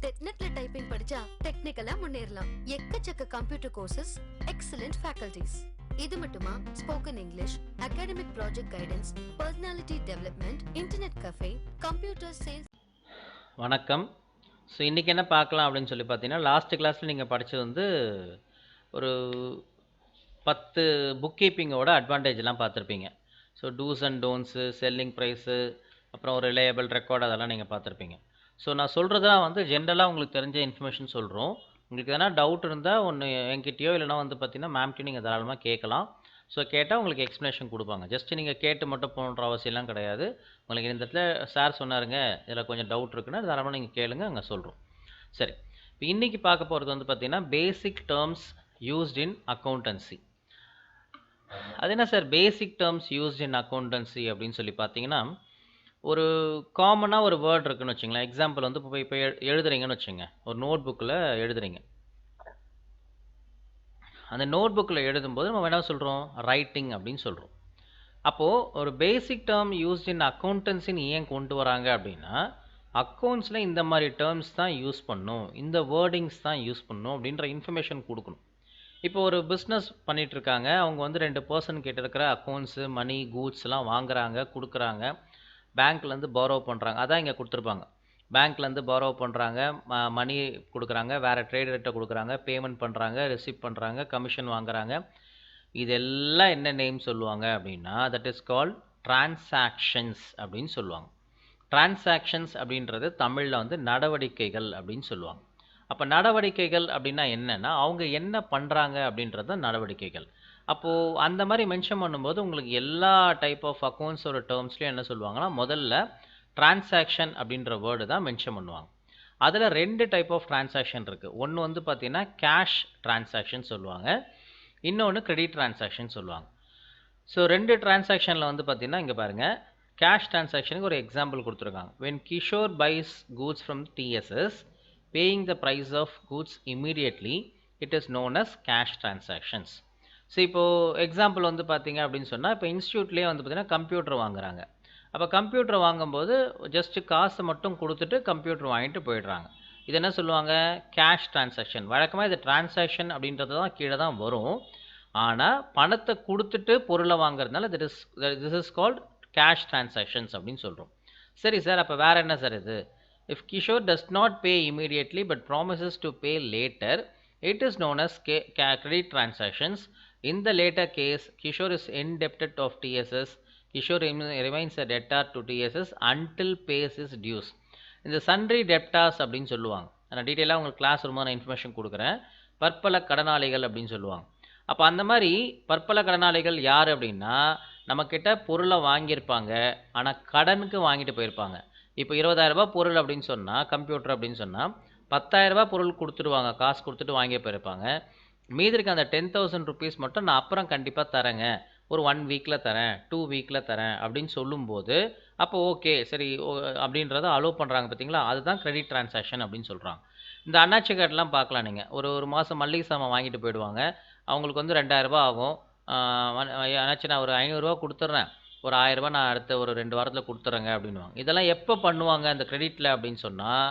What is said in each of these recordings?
நெட்ல டைப்பிங் படிச்சா டெக்னிக்கலா முன்னேறலாம். எக்கச்சக்க கம்ப்யூட்டர் கோர்சஸ், எக்ஸலென்ட் ஃபேக்கல்டிஸ். இது மட்டுமா, spoken English, academic project guidance, personality development, internet cafe, computer sales. வணக்கம். ஸோ இன்றைக்கி என்ன பார்க்கலாம் அப்படின்னு சொல்லி பார்த்தீங்கன்னா, லாஸ்ட் கிளாஸில் நீங்கள் படித்தது வந்து ஒரு 10 புக் கீப்பிங்கோட அட்வான்டேஜ்லாம் பார்த்துருப்பீங்க. So dos and don'ts, selling price, அப்புறம் ஒரு ரிலையபிள் ரெக்கார்டு, அதெல்லாம் நீங்கள் பார்த்துருப்பீங்க. ஸோ நான் சொல்கிறதெல்லாம் வந்து ஜென்ரலாக உங்களுக்கு தெரிஞ்ச இன்ஃபர்மேஷன் சொல்கிறோம். உங்களுக்கு எதனா டவுட் இருந்தால் ஒன்று என்கிட்டயோ இல்லைனா வந்து பார்த்தீங்கன்னா மேம்கிட்டையும் நீங்கள் தாராளமாக கேட்கலாம். ஸோ கேட்டால் உங்களுக்கு எக்ஸ்ப்ளனேஷன் கொடுப்பாங்க. ஜஸ்ட்டு நீங்கள் கேட்டு மட்டும் போகணுன்ற அவசியம்லாம் கிடையாது. உங்களுக்கு இந்த இடத்துல சார் சொன்னாருங்க, இதில் கொஞ்சம் டவுட் இருக்குன்னா தாராளமாக நீங்கள் கேளுங்க, அங்கே சொல்கிறோம். சரி, இப்போ இன்றைக்கி பார்க்க போகிறது வந்து பார்த்தீங்கன்னா பேசிக் டேர்ம்ஸ் யூஸ்ட் இன் அக்கௌண்டன்சி. அது என்ன sir basic terms used in accountancy அப்படின்னு சொல்லி பார்த்தீங்கன்னா, ஒரு காமனாக ஒரு வேர்ட் இருக்குன்னு வச்சுங்களேன். எக்ஸாம்பிள் வந்து இப்போ எழுதுறீங்கன்னு வச்சுங்க, ஒரு நோட் புக்கில் எழுதுறீங்க. அந்த நோட் புக்கில் எழுதும்போது நம்ம என்ன சொல்கிறோம், ரைட்டிங் அப்படின்னு சொல்கிறோம். அப்போது ஒரு பேசிக் டேர்ம் யூஸ்ட் இன் அக்கௌண்டன்சின்னு ஏன் கொண்டு வராங்க அப்படின்னா, அக்கௌண்ட்ஸில் இந்த மாதிரி டேர்ம்ஸ் தான் யூஸ் பண்ணணும், இந்த வேர்டிங்ஸ் தான் யூஸ் பண்ணணும் அப்படின்ற இன்ஃபர்மேஷன் கொடுக்கணும். இப்போ ஒரு பிஸ்னஸ் பண்ணிகிட்ருக்காங்க, அவங்க வந்து 2 பர்சன் கிட்ட இருக்கிற அக்கௌண்ட்ஸு, மணி, கூட்ஸ்லாம் வாங்குறாங்க, கொடுக்குறாங்க, பேங்க்லேருந்து பாரோ பண்ணுறாங்க. அதான் இங்கே கொடுத்துருப்பாங்க. பேங்க்லேருந்து பாரோ பண்ணுறாங்க, மணி கொடுக்குறாங்க, வேறு ட்ரேடர்கிட்ட கொடுக்குறாங்க, பேமெண்ட் பண்ணுறாங்க, ரிசீவ் பண்ணுறாங்க, கமிஷன் வாங்குறாங்க. இதெல்லாம் என்ன நேம் சொல்லுவாங்க அப்படின்னா, தட் இஸ் கால்ட் டிரான்சாக்ஷன்ஸ் அப்படின்னு சொல்லுவாங்க. டிரான்சாக்ஷன்ஸ் அப்படின்றது தமிழில் வந்து நடவடிக்கைகள் அப்படின்னு சொல்லுவாங்க. அப்போ நடவடிக்கைகள் அப்படின்னா என்னென்னா, அவங்க என்ன பண்ணுறாங்க அப்படின்றது நடவடிக்கைகள். அப்போது அந்த மாதிரி மென்ஷன் பண்ணும்போது உங்களுக்கு எல்லா டைப் ஆஃப் அக்கௌண்ட்ஸோட டேர்ம்ஸ்லையும் என்ன சொல்லுவாங்கன்னா, முதல்ல டிரான்சாக்ஷன் அப்படின்ற வேர்டு தான் மென்ஷன் பண்ணுவாங்க. அதில் 2 டைப் ஆஃப் டிரான்சாக்ஷன் இருக்குது. ஒன்று வந்து பார்த்தீங்கன்னா கேஷ் டிரான்சாக்ஷன் சொல்லுவாங்க, இன்னொன்று கிரெடிட் டிரான்சாக்ஷன் சொல்லுவாங்க. ஸோ 2 டிரான்சாக்ஷனில் வந்து பார்த்தீங்கன்னா இங்கே பாருங்கள், கேஷ் டிரான்சாக்ஷனுக்கு ஒரு எக்ஸாம்பிள் கொடுத்துருக்காங்க. when Kishore buys goods from TSS, paying the price of goods immediately, it is known as cash transactions. So இப்போது எக்ஸாம்பிள் வந்து பார்த்தீங்க அப்படின்னு சொன்னால், இப்போ இன்ஸ்டியூட்லேயே வந்து பார்த்தீங்கன்னா கம்ப்யூட்டர் வாங்குறாங்க. அப்போ கம்ப்யூட்டர் வாங்கும்போது ஜஸ்ட்டு காசை மட்டும் கொடுத்துட்டு கம்ப்யூட்டர் வாங்கிட்டு போயிடுறாங்க. இது என்ன சொல்லுவாங்க, கேஷ் டிரான்சாக்ஷன். வழக்கமாக இது டிரான்சாக்ஷன் அப்படின்றது தான் கீழே தான் வரும். ஆனால் பணத்தை கொடுத்துட்டு பொருளை வாங்குறதுனால this is called cash transactions அப்படின்னு சொல்கிறோம். சரி சார், அப்போ வேறு என்ன சார் இது? If Kishore does not pay immediately but promises to pay later, it is known as credit transactions. In the later case, Kishore is indebted of TSS. Kishore remains a debtor to TSS until pays his dues. இந்த sundry debtors அப்படின்னு சொல்லுவாங்க. நான் டீட்டெயிலாக உங்களுக்கு class ரூமாக நான் information கொடுக்குறேன். பற்பல கடனாளிகள் அப்படின்னு சொல்லுவாங்க. அப்போ அந்த மாதிரி பற்பல கடனாளிகள் யார் அப்படின்னா, நம்மக்கிட்ட பொருளை வாங்கியிருப்பாங்க, ஆனால் கடனுக்கு வாங்கிட்டு போயிருப்பாங்க. இப்போ 20,000 பொருள் அப்படின்னு சொன்னால், கம்ப்யூட்டர் அப்படின்னு சொன்னால் 10,000 பொருள் கொடுத்துருவாங்க, காசு கொடுத்துட்டு வாங்கி போயிருப்பாங்க. மீதி இருக்க அந்த 10,000 ருபீஸ் மட்டும் நான் அப்புறம் கண்டிப்பாக தரேங்க, ஒரு 1 வீக்கில் தரேன், 2 வீக்கில் தரேன் அப்படின்னு சொல்லும்போது, அப்போ ஓகே சரி அப்படின்றத அலோவ் பண்ணுறாங்க பார்த்தீங்களா, அதுதான் கிரெடிட் டிரான்சாக்ஷன் அப்படின்னு சொல்கிறாங்க. இந்த அண்ணாச்சி கார்டெலாம் பார்க்கலாம் நீங்கள். ஒரு மாதம் மல்லிகை சாமான் வாங்கிட்டு போயிடுவாங்க, அவங்களுக்கு வந்து 2,000 ஆகும். அண்ணாச்சி நான் ஒரு 500 கொடுத்துட்றேன், ஒரு 1000 நான் அடுத்த ஒரு 2 வாரத்தில் கொடுத்துட்றேங்க அப்படின்வாங்க. இதெல்லாம் எப்போ பண்ணுவாங்க அந்த கிரெடிட்டில் அப்படின்னு சொன்னால்,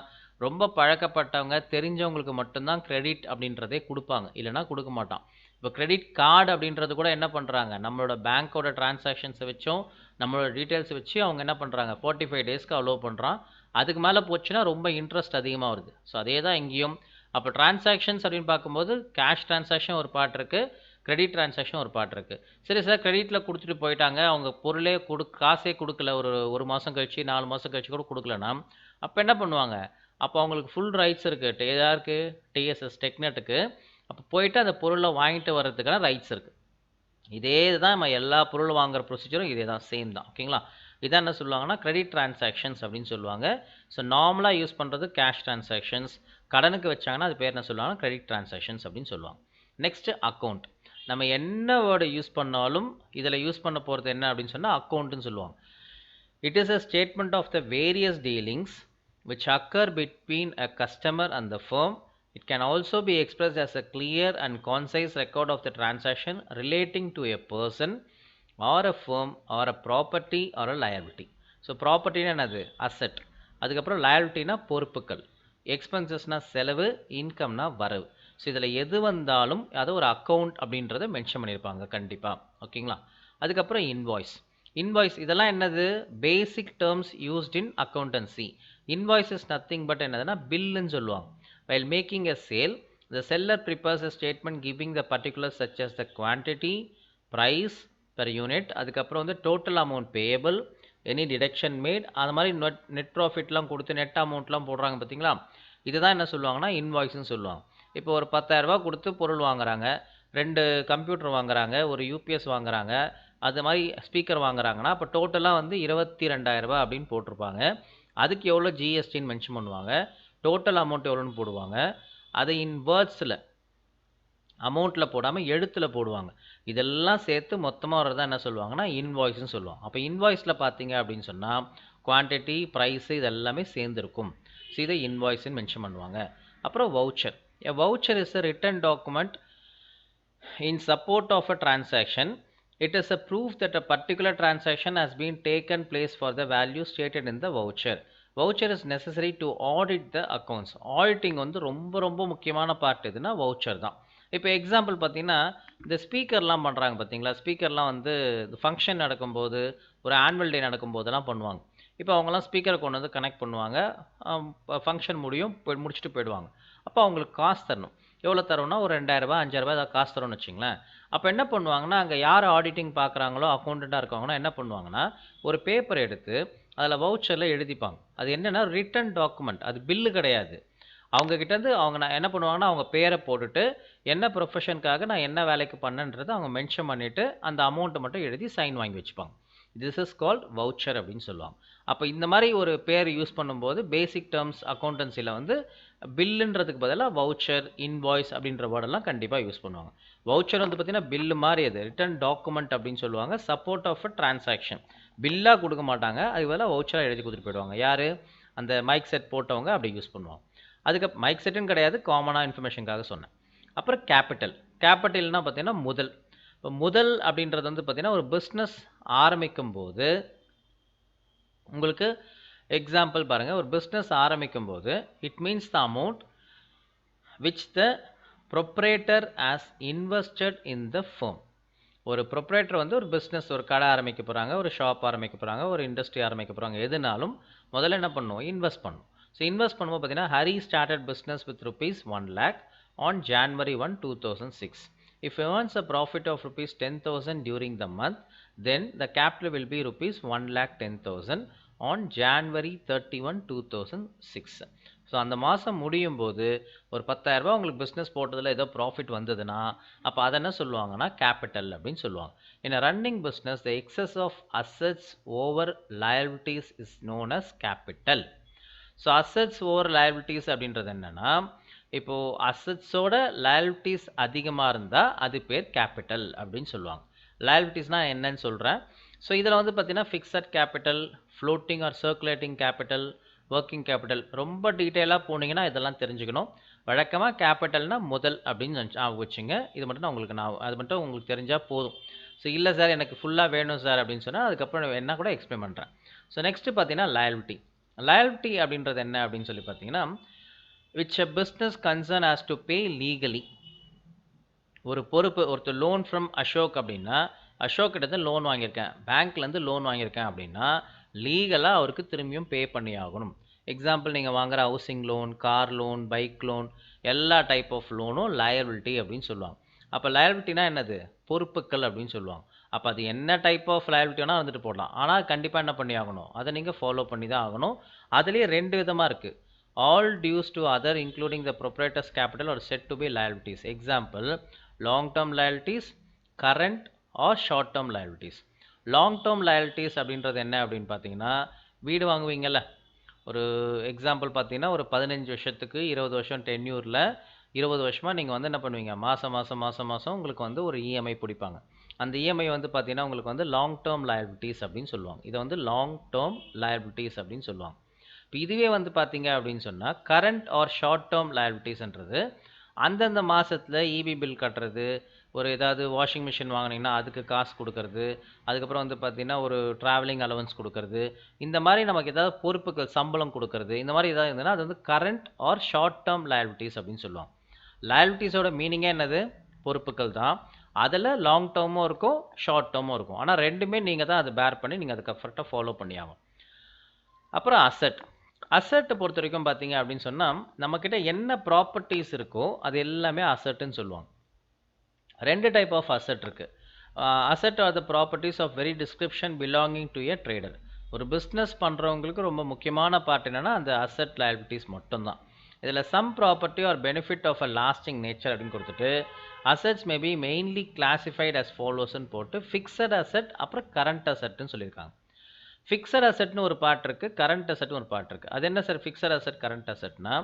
ரொம்ப பழக்கப்பட்டவங்க தெரிஞ்சவங்களுக்கு மட்டும்தான் கிரெடிட் அப்படின்றதே கொடுப்பாங்க, இல்லைனா கொடுக்க மாட்டான். இப்போ கிரெடிட் கார்டு அப்படின்றது கூட என்ன பண்ணுறாங்க, நம்மளோட பேங்க்கோட டிரான்சாக்ஷன்ஸை வச்சும் நம்மளோட டீட்டெயில்ஸை வச்சு அவங்க என்ன பண்ணுறாங்க, 45 டேஸ்க்கு அலோவ் பண்ணுறான். அதுக்கு மேலே போச்சுன்னா ரொம்ப இன்ட்ரெஸ்ட் அதிகமாக வருது. ஸோ அதே தான் இங்கேயும். அப்போ டிரான்சாக்ஷன்ஸ் அப்படின்னு பார்க்கும்போது கேஷ் டிரான்சாக்ஷன் ஒரு பார்ட் இருக்குது, கிரெடிட் டிரான்சாக்ஷன் ஒரு பார்ட் இருக்குது. சரி சார், கிரெடிட்டில் கொடுத்துட்டு போயிட்டாங்க, அவங்க பொருளே காசே கொடுக்கல, ஒரு மாதம் கழிச்சு 4 மாதம் கழிச்சு கூட கொடுக்கலன்னா, அப்போ என்ன பண்ணுவாங்க, அப்போ அவங்களுக்கு ஃபுல் ரைட்ஸ் இருக்குது. யாருக்கு, டிஎஸ்எஸ் டெக்நெட்டுக்கு. அப்போ போயிட்டு அந்த பொருளை வாங்கிட்டு வர்றதுக்கான ரைட்ஸ் இருக்குது. இதே தான் நம்ம எல்லா பொருள் வாங்குகிற ப்ரொசீஜரும் இதே தான், சேம் தான். ஓகேங்களா? இதான் என்ன சொல்லுவாங்கன்னா கிரெடிட் டிரான்சாக்ஷன்ஸ் அப்படின்னு சொல்லுவாங்க. ஸோ நார்மலாக யூஸ் பண்ணுறது கேஷ் டிரான்சாக்ஷன்ஸ். கடனுக்கு வச்சாங்கன்னா அது பேர் என்ன சொல்லுவாங்கன்னா கிரெடிட் டிரான்சாக்ஷன்ஸ் அப்படின்னு சொல்லுவாங்க. Next account. நம்ம என்ன வேர்டு யூஸ் பண்ணாலும் இதில் யூஸ் பண்ண போகிறது என்ன அப்படின்னு சொன்னால் அக்கௌண்ட்டுன்னு சொல்லுவாங்க. It is a statement of the various dealings which occur between a customer and the firm. It can also be expressed as a clear and concise record of the transaction relating to a person or a firm or a property or a liability. So ப்ராப்பர்ட்டினா என்னது, asset. அதுக்கப்புறம் லயபிலிட்டினா பொறுப்புகள். எக்ஸ்பென்சஸ்னா செலவு, இன்கம்னா வரவு. So இதில் எது வந்தாலும் அதை ஒரு அக்கௌண்ட் அப்படின்றத மென்ஷன் பண்ணியிருப்பாங்க கண்டிப்பாக. ஓகேங்களா? அதுக்கப்புறம் இன்வாய்ஸ். இன்வாய்ஸ் இதெல்லாம் என்னது? Basic terms used in accountancy. Invoice is nothing but என்னதுன்னா பில்லுன்னு சொல்லுவாங்க. While making a sale, the seller prepares a statement giving the particulars such as the quantity, price per unit, அதுக்கப்புறம் வந்து total amount payable, any deduction made, அது மாதிரி net ப்ராஃபிட்லாம் கொடுத்து net அமௌண்ட்லாம் போடுறாங்க பார்த்தீங்களா? இதுதான் என்ன சொல்லுவாங்கன்னா இன்வாய்ஸ்னு சொல்லுவாங்க. இப்போ ஒரு 10,000 ரூபாய் கொடுத்து பொருள் வாங்குறாங்க, 2 கம்ப்யூட்டர் வாங்குறாங்க, ஒரு யூபிஎஸ் வாங்குறாங்க, அது மாதிரி ஸ்பீக்கர் வாங்குறாங்கன்னா அப்போ டோட்டலாக வந்து 22,000 ரூபாய் அப்படின்னு போட்டிருப்பாங்க. அதுக்கு எவ்வளோ ஜிஎஸ்டின்னு மென்ஷன் பண்ணுவாங்க, டோட்டல் அமௌண்ட் எவ்வளோன்னு போடுவாங்க. அதை இன் வேர்ட்ஸில் அமௌண்ட்டில் போடாமல் எழுத்தில் போடுவாங்க. இதெல்லாம் சேர்த்து மொத்தமாக வரதான் என்ன சொல்லுவாங்கன்னா இன்வாய்ஸ்னு சொல்லுவாங்க. அப்போ இன்வாய்ஸில் பார்த்தீங்க அப்படின்னு சொன்னால் குவான்டிட்டி, ப்ரைஸு இது எல்லாமே சேர்ந்துருக்கும். ஸோ இதை இன்வாய்ஸ்ன்னு மென்ஷன் பண்ணுவாங்க. அப்புறம் voucher. A voucher is a written document in support of a transaction. It is a proof that a particular transaction has been taken place for the value stated in the voucher. Voucher is necessary to audit the accounts. Auditing வந்து ரொம்ப முக்கியமான part எதுனா voucher தான். இப்போ example பார்த்தீங்கன்னா இந்த ஸ்பீக்கர்லாம் பண்ணுறாங்க பார்த்தீங்களா? ஸ்பீக்கர்லாம் வந்து ஃபங்க்ஷன் நடக்கும்போது, ஒரு ஆனுவல் டே நடக்கும்போதெல்லாம் பண்ணுவாங்க. இப்போ அவங்கலாம் ஸ்பீக்கரை கொண்டு வந்து கனெக்ட் பண்ணுவாங்க, ஃபங்க்ஷன் முடிச்சுட்டு போயிடுவாங்க. அப்போ அவங்களுக்கு காசு தரணும். எவ்வளோ தரோன்னா ஒரு 2,000 ரூபாய் 5,000 ரூபாய் ஏதாவது காசு தரோன்னு வச்சுங்களேன். அப்போ என்ன பண்ணுவாங்கன்னா அங்கே யார் ஆடிட்டிங் பார்க்குறாங்களோ அக்கௌண்டண்ட்டாக இருக்கவங்கன்னா என்ன பண்ணுவாங்கன்னா ஒரு பேப்பர் எடுத்து அதில் வவுச்சரில் எழுதிப்பாங்க. அது என்னென்னா ரிட்டன் டாக்குமெண்ட், அது பில்லு கிடையாது. அவங்கக்கிட்டேருந்து அவங்க என்ன பண்ணுவாங்கன்னா அவங்க பேரை போட்டுட்டு என்ன ப்ரொஃபஷனுக்காக நான் என்ன வேலைக்கு பண்ணேன்றதை அவங்க மென்ஷன் பண்ணிவிட்டு அந்த அமௌண்ட்டை மட்டும் எழுதி சைன் வாங்கி வச்சுப்பாங்க. திஸ் இஸ் கால்ட் வவுச்சர் அப்படின்னு சொல்லுவாங்க. அப்போ இந்த மாதிரி ஒரு பேர் யூஸ் பண்ணும்போது பேசிக் டேர்ம்ஸ் அக்கௌண்டன்சியில் வந்து பில்லுன்றதுக்கு பதிலாக வவுச்சர், இன்வாய்ஸ் அப்படின்ற வேர்டெல்லாம் கண்டிப்பாக யூஸ் பண்ணுவாங்க. வவுச்சர் வந்து பார்த்தீங்கன்னா பில்லு மாதிரி அது ரிட்டன் டாக்குமெண்ட் அப்படின்னு சொல்லுவாங்க. Support of a transaction. பில்லாக கொடுக்க மாட்டாங்க, அதுக்கு பதிலாக வவுச்சராக எழுதி கொடுத்துட்டு போயிடுவாங்க. யார்? அந்த மைக் செட் போட்டவங்க அப்படி யூஸ் பண்ணுவாங்க. அதுக்கு மைக் செட்டுன்னு கிடையாது, காமனாக இன்ஃபர்மேஷனுக்காக சொன்னேன். அப்புறம் கேபிட்டல். கேபிட்டல்னால் பார்த்தீங்கன்னா முதல். இப்போ முதல் அப்படின்றது வந்து பார்த்தீங்கன்னா ஒரு பிஸ்னஸ் ஆரம்பிக்கும் போது உங்களுக்கு எக்ஸாம்பிள் பாருங்கள். ஒரு பிஸ்னஸ் ஆரம்பிக்கும் போது it means the amount which the proprietor has invested in the firm. ஒரு ப்ரொப்ரேட்டர் வந்து ஒரு பிஸ்னஸ், ஒரு கடை ஆரம்பிக்க போகிறாங்க, ஒரு ஷாப் ஆரம்பிக்க போகிறாங்க, ஒரு இண்டஸ்ட்ரி ஆரம்பிக்க போகிறாங்க, எதுனாலும் முதல்ல என்ன பண்ணுவோம்? இன்வெஸ்ட் பண்ணும். ஸோ இன்வெஸ்ட் பண்ணும்போது பார்த்தீங்கன்னா Hari started business with ₹1 lakh on January 1, 2006. If he earns a profit of ₹10,000 during the month, then the capital will be ₹1,10,000 on January 31, 2006. So அந்த மாதம் முடியும் போது ஒரு 10,000 ரூபாய் உங்களுக்கு பிஸ்னஸ் போட்டதில் ஏதோ ப்ராஃபிட் வந்ததுன்னா அப்போ அதை என்ன சொல்லுவாங்கன்னா கேபிட்டல் அப்படின்னு சொல்லுவாங்க. In a running business, the excess of assets over liabilities is known as capital. So assets over liabilities அப்படின்றது என்னென்னா இப்போது அசட்ஸோட லயபிலிட்டிஸ் அதிகமாக இருந்தால் அது பேர் கேபிட்டல் அப்படின்னு சொல்லுவாங்க. லயபிலிட்டிஸ்னால் என்னன்னு சொல்கிறேன். ஸோ இதில் வந்து பார்த்திங்கன்னா fixed capital, floating or circulating capital, working capital, ரொம்ப டீட்டெயிலாக போனீங்கன்னா இதெல்லாம் தெரிஞ்சுக்கணும். வழக்கமாக கேபிட்டல்னால் முதல் அப்படின்னு வச்சுங்க. இது மட்டும் அது மட்டும் உங்களுக்கு தெரிஞ்சால் போதும். ஸோ இல்லை சார் எனக்கு ஃபுல்லாக வேணும் சார் அப்படின்னு சொன்னால் அதுக்கப்புறம் என்ன கூட எக்ஸ்பிளைன் பண்ணுறேன். ஸோ நெக்ஸ்ட்டு பார்த்தீங்கன்னா லயபிலிட்டி. லயபிலிட்டி அப்படின்றது என்ன அப்படின்னு சொல்லி பார்த்தீங்கன்னா which a business concern has to pay legally. ஒரு பொறுப்பு, ஒருத்தர் லோன் ஃப்ரம் அசோக் அப்படின்னா அசோக் கிட்ட லோன் வாங்கியிருக்கேன், பேங்க்லேருந்து லோன் வாங்கியிருக்கேன் அப்படின்னா லீகலாக அவருக்கு திரும்பியும் பே பண்ணி ஆகணும். எக்ஸாம்பிள் நீங்கள் வாங்குகிற housing loan, car loan, bike loan, எல்லா டைப் ஆஃப் லோனும் லயபிலிட்டி அப்படின்னு சொல்லுவாங்க. அப்போ லயபிலிட்டினா என்னது? பொறுப்புக்கள் அப்படின்னு சொல்லுவாங்க. அப்போ அது என்ன டைப் ஆஃப் லயபிலிட்டி வேணால் வந்துட்டு போடலாம், ஆனால் கண்டிப்பாக என்ன பண்ணி ஆகணும்? அதை நீங்கள் ஃபாலோ பண்ணி தான் ஆகணும். அதுலேயே 2 விதமாக இருக்குது. All dues to other including the proprietor's capital are said to be liabilities. Example, long-term liabilities, current or short-term liabilities. Long-term liabilities அப்படின்றது என்ன அப்படின்னு பார்த்தீங்கன்னா வீடு வாங்குவீங்கல்ல, ஒரு எக்ஸாம்பிள் பார்த்தீங்கன்னா ஒரு 15 வருஷத்துக்கு 20 வருஷம் டென்யூரில் 20 வருஷமாக நீங்கள் வந்து என்ன பண்ணுவீங்க? மாதம் உங்களுக்கு வந்து ஒரு இஎம்ஐ பிடிப்பாங்க. அந்த இஎம்ஐ வந்து பார்த்தீங்கன்னா உங்களுக்கு வந்து லாங் டேர்ம் லயபிலிட்டிஸ் அப்படின்னு சொல்லுவாங்க. இதை வந்து லாங் டேர்ம் லயபிலிட்டிஸ் அப்படின்னு சொல்லுவாங்க. இப்போ இதுவே வந்து பார்த்தீங்க அப்படின்னு சொன்னால் கரண்ட் ஆர் ஷார்ட் டேர்ம் லயபிலிட்டிஸ்ன்றது அந்தந்த மாதத்தில் இபி பில் கட்டுறது, ஒரு ஏதாவது வாஷிங் மிஷின் வாங்கினீங்கன்னா அதுக்கு காசு கொடுக்கறது, அதுக்கப்புறம் வந்து பார்த்தீங்கன்னா ஒரு ட்ராவலிங் அலவன்ஸ் கொடுக்கறது, இந்த மாதிரி நமக்கு ஏதாவது பொறுப்புகள் சம்பளம் கொடுக்கறது, இந்த மாதிரி ஏதாவது இருந்ததுன்னா அது வந்து current or short term liabilities அப்படின்னு சொல்லுவாங்க. லயபிலிட்டிஸோட மீனிங்கே என்னது? பொறுப்புகள் தான். அதில் லாங் டேர்மும் இருக்கும், ஷார்ட் டேர்மும் இருக்கும். ஆனால் ரெண்டுமே நீங்கள் தான் அதை பேர் பண்ணி நீங்கள் அதுக்கு கரெக்டாக ஃபாலோ பண்ணி ஆகும். அப்புறம் அசட்டை பொறுத்த வரைக்கும் பார்த்தீங்க அப்படின்னு சொன்னால் நம்மக்கிட்ட என்ன ப்ராப்பர்ட்டிஸ் இருக்கோ அது எல்லாமே அசட்டுன்னு சொல்லுவாங்க. ரெண்டு டைப் ஆஃப் அசட் இருக்குது. Asset are the properties of very description belonging to a trader. ஒரு பிஸ்னஸ் பண்ணுறவங்களுக்கு ரொம்ப முக்கியமான பார்ட் என்னென்னா அந்த அசட் லயபிலிட்டிஸ் மட்டும்தான். இதில் some property or benefit of a lasting nature அப்படின்னு கொடுத்துட்டு assets may be mainly classified as ஃபாலோஸ்ன்னு போட்டு ஃபிக்ஸட் அசட் அப்புறம் கரண்ட் அசட்னு சொல்லியிருக்காங்க. ஃபிக்ஸட் அசட்னு ஒரு பார்ட் இருக்குது, கரண்ட் அசட்னு ஒரு பார்ட் இருக்குது. அது என்ன சார் ஃபிக்ஸட் அசட் கரண்ட் அசட்னா?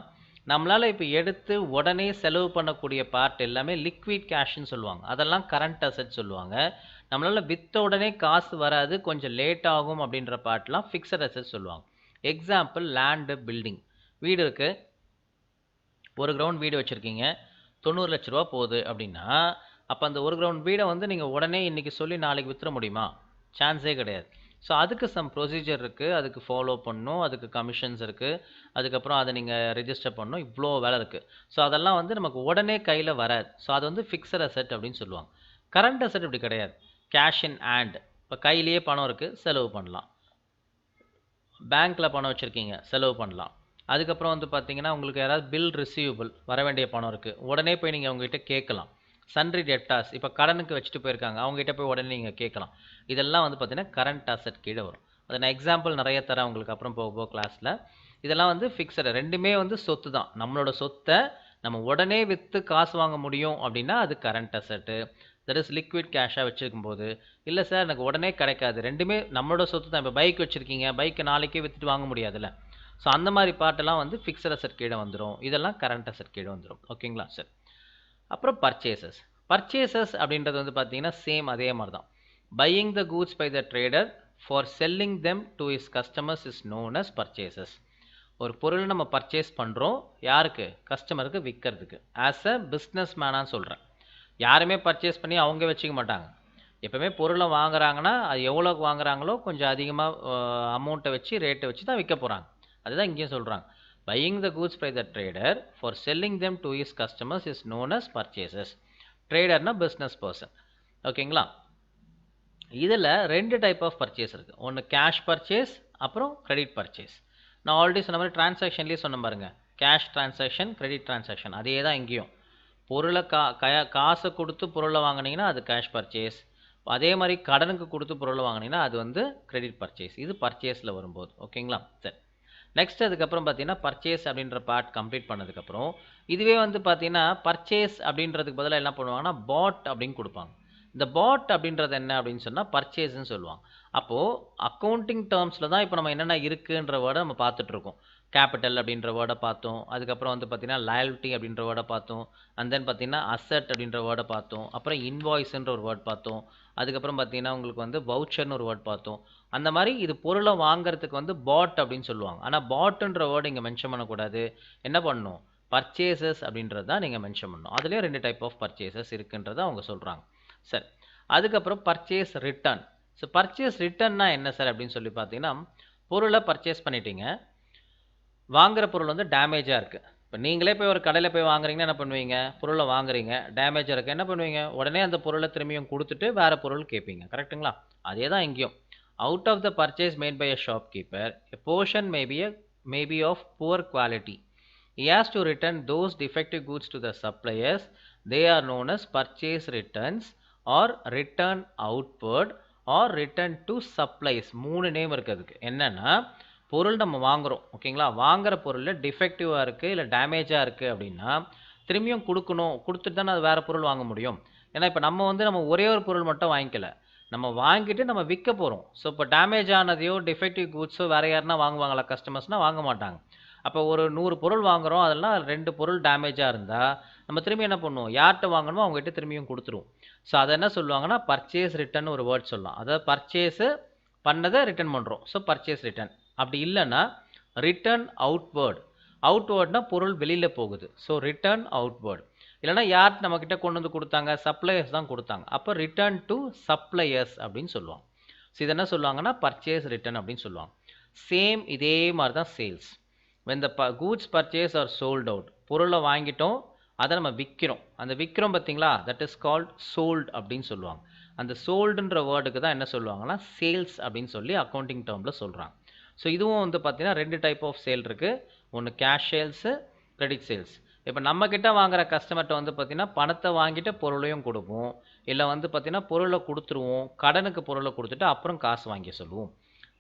நம்மளால் இப்போ எடுத்து உடனே செலவு பண்ணக்கூடிய பார்ட் எல்லாமே லிக்விட் கேஷ்ன்னு சொல்லுவாங்க, அதெல்லாம் கரண்ட் அசட் சொல்லுவாங்க. நம்மளால் விற்ற உடனே காசு வராது, கொஞ்சம் லேட் ஆகும் அப்படின்ற பார்ட்லாம் ஃபிக்ஸட் அசட் சொல்லுவாங்க. Example land, building. வீடு இருக்குது, ஒரு கிரவுண்ட் வீடு வச்சுருக்கீங்க, 90 லட்ச ரூபா போகுது அப்படின்னா அப்போ அந்த ஒரு கிரவுண்ட் வீடை வந்து நீங்கள் உடனே இன்றைக்கி சொல்லி நாளைக்கு விற்றுற முடியுமா? சான்ஸே கிடையாது. ஸோ அதுக்கு சம் ப்ரொசீஜர் இருக்குது, அதுக்கு ஃபாலோ பண்ணணும், அதுக்கு கமிஷன்ஸ் இருக்குது, அதுக்கப்புறம் அதை நீங்கள் ரெஜிஸ்டர் பண்ணணும், இவ்வளோ வேலை இருக்குது. ஸோ அதெல்லாம் வந்து நமக்கு உடனே கையில் வராது. ஸோ அது வந்து ஃபிக்ஸட் அசட் அப்படின்னு சொல்லுவாங்க. கரண்ட் அசட் இப்படி கிடையாது. கேஷ் இன் ஹேண்ட், இப்போ கையிலேயே பணம் இருக்குது, செலவு பண்ணலாம். பேங்க்கில் பணம் வச்சுருக்கீங்க, செலவு பண்ணலாம். அதுக்கப்புறம் வந்து பார்த்தீங்கன்னா உங்களுக்கு யாராவது பில் ரிசீவபிள் வர வேண்டிய பணம் இருக்குது, உடனே போய் நீங்கள் அவங்ககிட்ட கேட்கலாம். சன்ரி டெப்டார்ஸ், இப்போ கடனுக்கு வச்சுட்டு போயிருக்காங்க, அவங்ககிட்ட போய் உடனே நீங்கள் கேட்கலாம். இதெல்லாம் வந்து பார்த்தீங்கன்னா கரண்ட் அசட் கீழே வரும். அதை நான் எக்ஸாம்பிள் நிறைய தரேன் உங்களுக்கு அப்புறம் போக கிளாஸில். இதெல்லாம் வந்து ஃபிக்ஸடு, ரெண்டுமே வந்து சொத்து தான். நம்மளோட சொத்தை நம்ம உடனே விற்று காசு வாங்க முடியும் அப்படின்னா அது கரண்ட் அசட்டு. தட் இஸ் லிக்விட் கேஷாக வச்சுருக்கும் போது. இல்லை சார் எனக்கு உடனே கிடைக்காது, ரெண்டுமே நம்மளோட சொத்து தான். இப்போ பைக் வச்சுருக்கீங்க, பைக்கை நாளைக்கே விற்றுட்டு வாங்க முடியாதுல்ல. ஸோ அந்த மாதிரி பார்ட்டெல்லாம் வந்து ஃபிக்ஸட் அசட் கீழே வந்துடும், இதெல்லாம் கரண்ட் அசட் கீழே வந்துடும். ஓகேங்களா சார்? அப்புறம் பர்ச்சேசஸ் அப்படின்றது வந்து பார்த்தீங்கன்னா சேம் அதே மாதிரி தான். Buying the goods by the trader for selling them to is customers is known as purchases. ஒரு பொருள் நம்ம பர்ச்சேஸ் பண்ணுறோம், யாருக்கு? கஸ்டமருக்கு விற்கிறதுக்கு. ஆஸ் அ பிஸ்னஸ் மேனாக சொல்கிறேன். யாருமே பர்ச்சேஸ் பண்ணி அவங்க வச்சுக்க மாட்டாங்க. எப்போவுமே பொருளை வாங்குறாங்கன்னா அது எவ்வளோக்கு வாங்குறாங்களோ கொஞ்சம் அதிகமாக அமௌண்ட்டை வச்சு ரேட்டை வச்சு தான் விற்க போகிறாங்க. அதுதான் இங்கேயும் சொல்கிறாங்க. Buying the goods by the trader for selling them to his customers is known as purchases. ட்ரேடர்னா பிஸ்னஸ் பர்சன். ஓகேங்களா? இதில் ரெண்டு டைப் ஆஃப் பர்ச்சேஸ் இருக்குது. ஒன்று கேஷ் பர்ச்சேஸ், அப்புறம் கிரெடிட் பர்ச்சேஸ். நான் ஆல்ரெடி சொன்ன மாதிரி டிரான்சாக்ஷன்லேயே சொன்ன பாருங்கள், கேஷ் டிரான்சாக்ஷன், கிரெடிட் டிரான்சாக்ஷன். அதே தான் இங்கேயும். பொருளை காசை கொடுத்து பொருளை வாங்கினீங்கன்னா அது கேஷ் பர்ச்சேஸ். அதே மாதிரி கடனுக்கு கொடுத்து பொருளை வாங்கினீங்கன்னா அது வந்து கிரெடிட் பர்ச்சேஸ். இது பர்ச்சேஸில் வரும்போது. ஓகேங்களா? சரி, நெக்ஸ்ட் அதுக்கப்புறம் பார்த்தீங்கன்னா பர்ச்சேஸ் அப்படின்ற பார்ட் கம்ப்ளீட் பண்ணதுக்கப்புறம் இதுவே வந்து பார்த்தீங்கன்னா பர்ச்சேஸ் அப்படின்றதுக்கு பதிலாக என்ன பண்ணுவாங்கன்னா பாட் அப்படின்னு கொடுப்பாங்க. இந்த பாட் அப்படின்றது என்ன அப்படின்னு சொன்னால் பர்ச்சேஸ்ன்னு சொல்லுவாங்க. அப்போது அக்கௌண்டிங் டேர்ம்ஸில் தான் இப்போ நம்ம என்னென்ன இருக்குன்ற வேர்டை நம்ம பார்த்துட்ருக்கோம். கேபிட்டல் அப்படின்ற வேர்டை பார்த்தோம், அதுக்கப்புறம் வந்து பார்த்தீங்கன்னா லயல்ட்டி அப்படின்ற வேர்டை பார்த்தோம், அண்ட் தென் பார்த்தீங்கன்னா அசட் அப்படின்ற வேர்டை பார்த்தோம், அப்புறம் இன்வாய்ஸ்ன்ற ஒரு வேர்ட் பார்த்தோம், அதுக்கப்புறம் பார்த்தீங்கன்னா உங்களுக்கு வந்து வவுச்சர்னு ஒரு வேர்ட் பார்த்தோம். அந்த மாதிரி இது பொருளை வாங்குறதுக்கு வந்து பாட் அப்படின்னு சொல்லுவாங்க. ஆனால் பாட்டுன்ற வேர்டு இங்கே மென்ஷன் பண்ணக்கூடாது. என்ன பண்ணணும்? பர்ச்சேசஸ் அப்படின்றது தான் நீங்கள் மென்ஷன் பண்ணணும். அதுலேயும் ரெண்டு டைப் ஆஃப் பர்ச்சேசஸ் இருக்குன்றதை அவங்க சொல்கிறாங்க. சரி, அதுக்கப்புறம் பர்ச்சேஸ் ரிட்டர்ன். ஸோ பர்ச்சேஸ் ரிட்டர்ன்னா என்ன சார் அப்படின்னு சொல்லி பார்த்தீங்கன்னா, பொருளை பர்ச்சேஸ் பண்ணிட்டீங்க, வாங்குகிற பொருள் வந்து டேமேஜாக இருக்குது. இப்போ நீங்களே போய் ஒரு கடையில் போய் வாங்குறீங்கன்னா என்ன பண்ணுவீங்க? பொருளை வாங்குறீங்க, டேமேஜாக இருக்குது, என்ன பண்ணுவீங்க? உடனே அந்த பொருளை திரும்பியும் கொடுத்துட்டு வேறு பொருள் கேட்பீங்க. கரெக்டுங்களா? அதே தான் இங்கேயும். Out of the purchase made by a shopkeeper, a portion may be of poor quality. He has to return those defective goods to the suppliers. They are known as purchase returns or return outward or return to supplies. மூணு name இருக்குது அதுக்கு. என்னென்னா, பொருள் நம்ம வாங்குகிறோம், ஓகேங்களா? வாங்குகிற பொருளில் டிஃபெக்டிவாக இருக்குது இல்லை டேமேஜாக இருக்குது அப்படின்னா திரும்பியும் கொடுக்கணும், கொடுத்துட்டு தானே அது வேறு பொருள் வாங்க முடியும். ஏன்னா இப்போ நம்ம ஒரே ஒரு பொருள் மட்டும் வாங்கிக்கல, நம்ம வாங்கிட்டு நம்ம விற்க போகிறோம். ஸோ இப்போ டேமேஜ் ஆனதையோ டிஃபெக்டிவ் கூட்ஸோ வேறு யாருன்னா வாங்குவாங்களா? கஸ்டமர்ஸ்னால் வாங்க மாட்டாங்க. அப்போ ஒரு 100 பொருள் வாங்குகிறோம், அதெல்லாம் 2 பொருள் டேமேஜாக இருந்தால் நம்ம திரும்பி என்ன பண்ணுவோம்? யார்கிட்ட வாங்கணுமோ அவங்ககிட்ட திரும்பியும் கொடுத்துருவோம். ஸோ அதை என்ன சொல்லுவாங்கன்னா பர்ச்சேஸ் ரிட்டர்ன் ஒரு வேர்ட் சொல்லலாம். அதாவது பர்ச்சேஸு பண்ணதை ரிட்டர்ன் பண்ணுறோம், ஸோ பர்ச்சேஸ் ரிட்டர்ன். அப்படி இல்லைன்னா ரிட்டர்ன் அவுட்வேர்டு. அவுட்வேர்ட்னா பொருள் வெளியில் போகுது, ஸோ ரிட்டர்ன் அவுட்வேர்டு. இல்லைனா யார் நம்மக்கிட்ட கொண்டு வந்து கொடுத்தாங்க, சப்ளையர்ஸ் தான் கொடுத்தாங்க. அப்போ ரிட்டர்ன் டு சப்ளையர்ஸ் அப்படின்னு சொல்லுவாங்க. ஸோ இது என்ன சொல்லுவாங்கன்னா பர்ச்சேஸ் ரிட்டர்ன் அப்படின்னு சொல்லுவாங்க. சேம் இதே மாதிரி தான் sales. when the goods purchase or sold out, பொருளை வாங்கிட்டோம், அதை நம்ம விற்கிறோம். அந்த விற்கிறோம் பார்த்தீங்களா, தட் இஸ் கால்ட் சோல்ட் அப்படின்னு சொல்லுவாங்க. அந்த சோல்டுன்ற வேர்டுக்கு தான் என்ன சொல்லுவாங்கன்னா சேல்ஸ் அப்படின்னு சொல்லி அக்கௌண்டிங் டேர்மில் சொல்கிறாங்க. ஸோ இதுவும் வந்து பார்த்தீங்கன்னா 2 டைப் ஆஃப் சேல் இருக்குது. ஒன்று கேஷ் சேல்ஸு, கிரெடிட் சேல்ஸ். இப்போ நம்மக்கிட்ட வாங்குற கஸ்டமர்கிட்ட வந்து பார்த்தீங்கன்னா பணத்தை வாங்கிட்டு பொருளையும் கொடுப்போம், இல்லை வந்து பார்த்தீங்கன்னா பொருளை கொடுத்துருவோம், கடனுக்கு பொருளை கொடுத்துட்டு அப்புறம் காசு வாங்கி சொல்லுவோம்.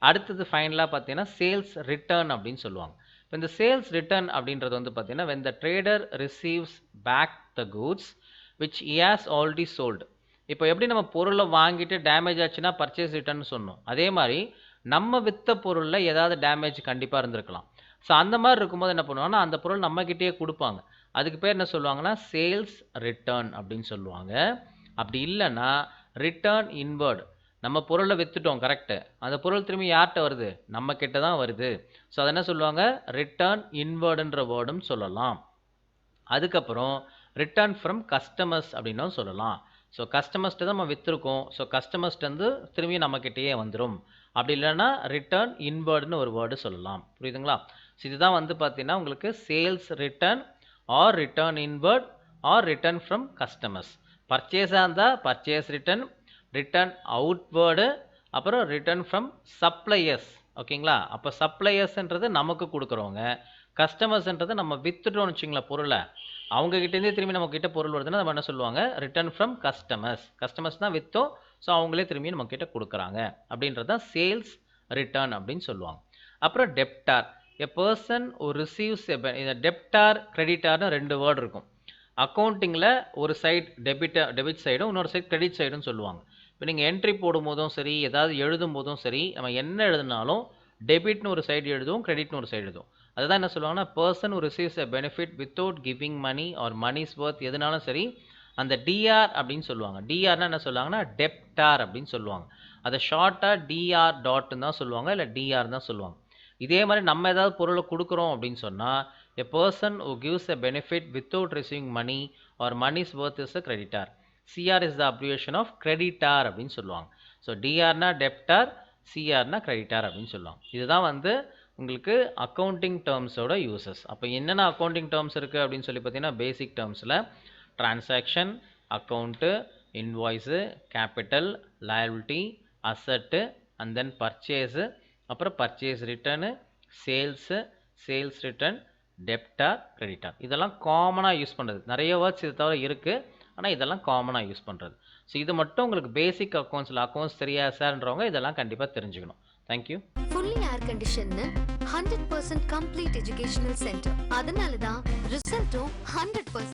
அடுத்தது ஃபைனலாக பார்த்தீங்கன்னா சேல்ஸ் ரிட்டர்ன் அப்படின்னு சொல்லுவாங்க. இப்போ இந்த சேல்ஸ் ரிட்டர்ன் அப்படின்றது வந்து பார்த்தீங்கன்னா when the trader receives back the goods which he has already sold. இப்போ எப்படி நம்ம பொருளை வாங்கிட்டு டேமேஜ் ஆச்சுன்னா பர்ச்சேஸ் ரிட்டர்ன் சொன்னோம், அதே மாதிரி நம்ம விற்ற பொருளில் ஏதாவது டேமேஜ் கண்டிப்பாக இருந்திருக்கலாம். ஸோ அந்த மாதிரி இருக்கும்போது என்ன பண்ணுவாங்கன்னா அந்த பொருள் நம்மக்கிட்டேயே கொடுப்பாங்க. அதுக்கு பேர் என்ன சொல்லுவாங்கன்னா சேல்ஸ் ரிட்டர்ன் அப்படின்னு சொல்லுவாங்க. அப்படி இல்லைன்னா ரிட்டர்ன் இன்வர்டு. நம்ம பொருளை விற்றுட்டோம், கரெக்டு, அந்த பொருள் திரும்பி யார்கிட்ட வருது, நம்ம கிட்ட தான் வருது. ஸோ அதை என்ன சொல்லுவாங்க, ரிட்டர்ன் இன்வர்டுன்ற வேர்டும் சொல்லலாம். அதுக்கப்புறம் ரிட்டர்ன் ஃப்ரம் கஸ்டமர்ஸ் அப்படின்னும் சொல்லலாம். ஸோ கஸ்டமர்ஸ்ட்டு தான் நம்ம விற்றுருக்கோம், ஸோ கஸ்டமர்ஸ்ட்டு திரும்பி நம்மக்கிட்டேயே வந்துடும். அப்படி இல்லைன்னா ரிட்டர்ன் இன்வர்டுன்னு ஒரு வேர்டு சொல்லலாம். புரியுதுங்களா? ஸோ இதுதான் வந்து பார்த்தீங்கன்னா உங்களுக்கு sales return or return inward or return from customers. பர்ச்சேஸாக இருந்தால் பர்ச்சேஸ் ரிட்டர்ன், ரிட்டர்ன் அவுட்வேர்டு, அப்புறம் ரிட்டர்ன் ஃப்ரம் சப்ளையர்ஸ். ஓகேங்களா? அப்போ சப்ளையர்ஸ்ன்றது நமக்கு கொடுக்குறவங்க, கஸ்டமர்ஸ்ன்றது நம்ம வித்துட்டோம்னு வச்சுங்களேன் பொருளை, அவங்ககிட்டேருந்தே திரும்பி நம்மக்கிட்ட பொருள் வருதுன்னா நம்ம என்ன சொல்லுவாங்க, ரிட்டர்ன் ஃப்ரம் கஸ்டமர்ஸ். கஸ்டமர்ஸ் தான் விற்றோம், ஸோ அவங்களே திரும்பி நம்மக்கிட்ட கொடுக்குறாங்க அப்படின்றது தான் சேல்ஸ் ரிட்டர்ன் அப்படின்னு சொல்லுவாங்க. அப்புறம் டெப்டார், எ பர்சன் ஒரு ரிசீவ்ஸ் இந்த டெப்டார் கிரெடிட்டார்னு 2 வேர்டு இருக்கும். அக்கௌண்டிங்கில் ஒரு சைட் டெபிட் சைடும் இன்னொரு சைட் கிரெடிட் சைடுன்னு சொல்லுவாங்க. இப்போ நீங்கள் என்ட்ரி போடும் போதும் சரி, ஏதாவது எழுதும் போதும் சரி, நம்ம என்ன எழுதினாலும் டெபிட்னு ஒரு சைடு எழுதுவோம், கிரெடிட்னு ஒரு சைடு எழுதுவோம். அதுதான் என்ன சொல்லுவாங்கன்னா person who receives a benefit without giving money or money's worth எதுனாலும் சரி அந்த டிஆர் அப்படின்னு சொல்லுவாங்க. டிஆர்னா என்ன சொல்லுவாங்கன்னா டெப்டார் அப்படின்னு சொல்லுவாங்க. அதை ஷார்ட்டாக டிஆர் டாட்னு தான் சொல்லுவாங்க, இல்லை டிஆர் தான் சொல்லுவாங்க. இதே மாதிரி நம்ம ஏதாவது பொருளை கொடுக்குறோம் அப்படின்னு சொன்னால் a person who gives a benefit without receiving money or money's worth is a creditor. CR is the abbreviation of creditor அப்படின்னு சொல்லுவாங்க. ஸோ டிஆர்னா டெப்டார், சிஆர்னா கிரெடிட்டார் அப்படின்னு சொல்லுவாங்க. இதுதான் வந்து உங்களுக்கு அக்கௌண்டிங் டேர்ம்ஸோட யூசஸ். அப்போ என்னென்ன அக்கௌண்டிங் டேர்ம்ஸ் இருக்குது அப்படின்னு சொல்லி பார்த்தீங்கன்னா பேசிக் டேர்ம்ஸில் transaction, account, invoice, capital, liability, asset, and then purchase, அப்புறம் purchase return, sales, sales return, debtor, creditor. இதெல்லாம் காமனாக யூஸ் பண்ணுறது. நிறைய வேர்ட்ஸ் இது தவிர இருக்குது, ஆனால் இதெல்லாம் காமனாக யூஸ் பண்ணுறது. ஸோ இது மட்டும் உங்களுக்கு பேசிக் அக்கௌண்ட்ஸ் தெரியாது சார்ன்றவங்க இதெல்லாம் கண்டிப்பாக தெரிஞ்சுக்கணும். தேங்க்யூ. ஃபுல்லி ஏர் கண்டிஷன்னு 100% கம்ப்ளீட் எஜுகேஷனல் சென்டர். அதனால தான் ரிசல்ட்டும் 100%